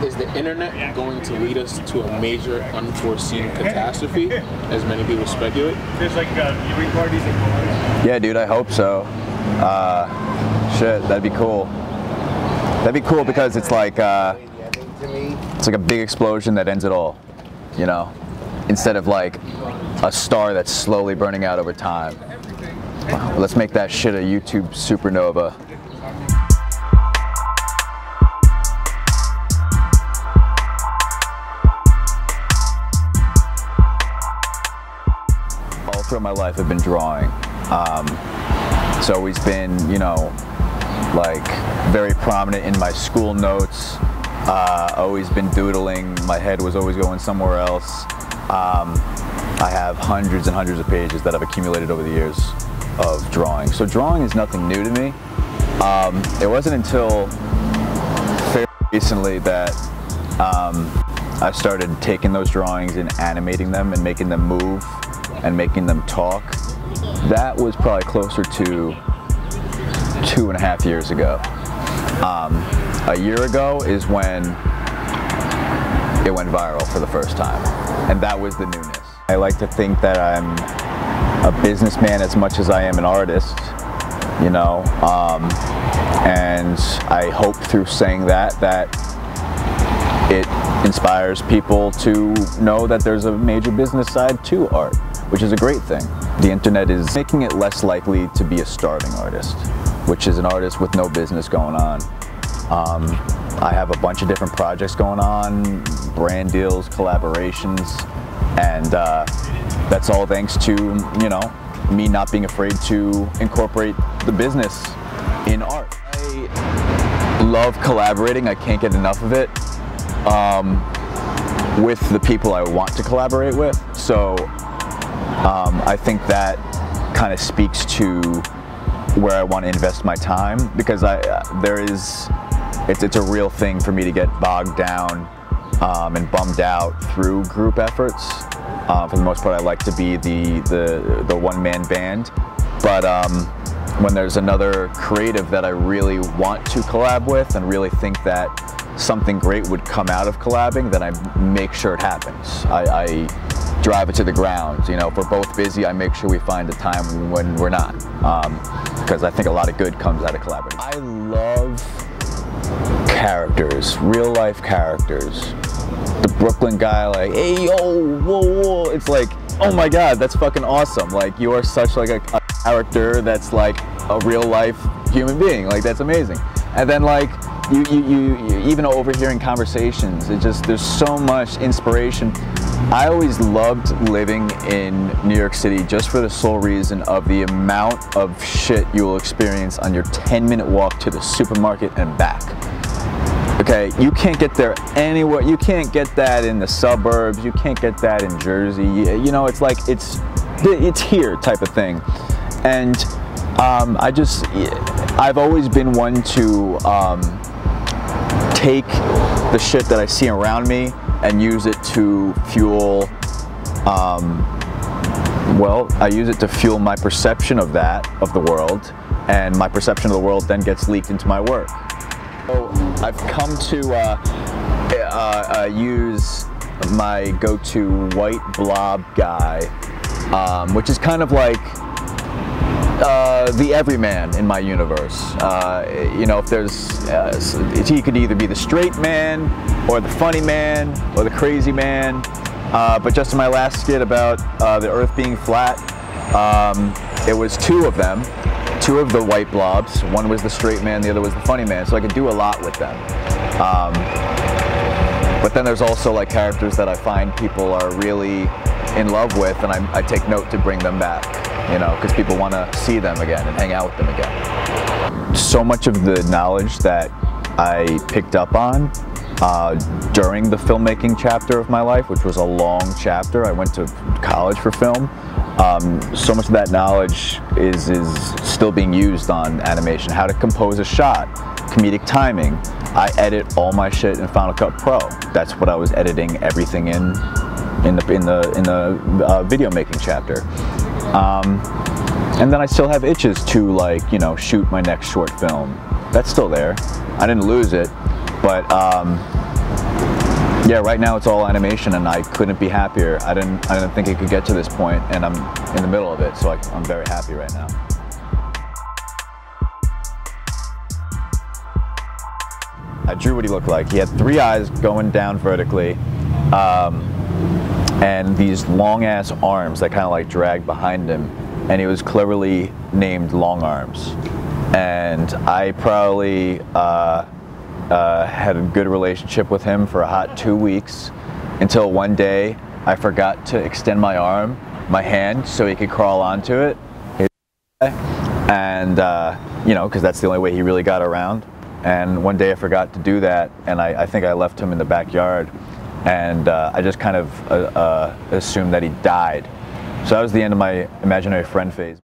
Is the internet going to lead us to a major unforeseen catastrophe, as many people speculate? There's like viewing parties and bars. Yeah, dude, I hope so. Shit, that'd be cool. That'd be cool because it's like a big explosion that ends it all, you know? Instead of like a star that's slowly burning out over time. Let's make that shit a YouTube supernova. All throughout my life I've been drawing. It's always been, you know, like very prominent in my school notes. Always been doodling. My head was always going somewhere else. I have hundreds and hundreds of pages that I've accumulated over the years of drawing. So drawing is nothing new to me. It wasn't until fairly recently that I started taking those drawings and animating them and making them move and making them talk. That was probably closer to 2.5 years ago. A year ago is when it went viral for the first time, and that was the newness. I like to think that I'm a businessman as much as I am an artist, you know, and I hope through saying that it inspires people to know that there's a major business side to art, which is a great thing. The internet is making it less likely to be a starving artist, which is an artist with no business going on. I have a bunch of different projects going on, brand deals, collaborations, and that's all thanks to, you know, me not being afraid to incorporate the business in art. I love collaborating. I can't get enough of it with the people I want to collaborate with. So I think that kind of speaks to where I want to invest my time, because it's a real thing for me to get bogged down and bummed out through group efforts. For the most part, I like to be the one-man band, but when there's another creative that I really want to collab with and really think that something great would come out of collabing, then I make sure it happens. I drive it to the ground. You know, if we're both busy, I make sure we find a time when we're not, because I think a lot of good comes out of collaborating. I love characters, real life characters. The Brooklyn guy, like, hey, yo, whoa, whoa. It's like, oh my God, that's fucking awesome. Like, you are such like a character that's like a real life human being. Like, that's amazing. And then like, you even overhearing conversations, there's so much inspiration. I always loved living in New York City just for the sole reason of the amount of shit you will experience on your 10-minute walk to the supermarket and back. Okay, you can't get there anywhere. You can't get that in the suburbs. You can't get that in Jersey. You know, it's like, it's here type of thing. And I've always been one to take the shit that I see around me and use it to fuel, well, I use it to fuel my perception of the world, and my perception of the world then gets leaked into my work. So I've come to use my go-to white blob guy, which is kind of like the everyman in my universe. You know, if there's, he could either be the straight man, or the funny man, or the crazy man. But just in my last skit about the Earth being flat, it was two of them. Two of the white blobs. One was the straight man, the other was the funny man, so I could do a lot with them. But then there's also like characters that I find people are really in love with, and I take note to bring them back, you know, because people want to see them again and hang out with them again. So much of the knowledge that I picked up on during the filmmaking chapter of my life, which was a long chapter. I went to college for film. So much of that knowledge is still being used on animation. How to compose a shot, comedic timing. I edit all my shit in Final Cut Pro. That's what I was editing everything in the video making chapter. And then I still have itches to, like, you know, shoot my next short film. That's still there. I didn't lose it, but Yeah, right now it's all animation, and I couldn't be happier. I didn't think it could get to this point, and I'm in the middle of it, so I'm very happy right now. I drew what he looked like. He had 3 eyes going down vertically, and these long-ass arms that kind of like dragged behind him, and he was cleverly named Long Arms. And I probably had a good relationship with him for a hot 2 weeks, until one day I forgot to extend my hand, so he could crawl onto it. And, you know, because that's the only way he really got around. And one day I forgot to do that, and I think I left him in the backyard, and I just kind of assumed that he died. So that was the end of my imaginary friend phase.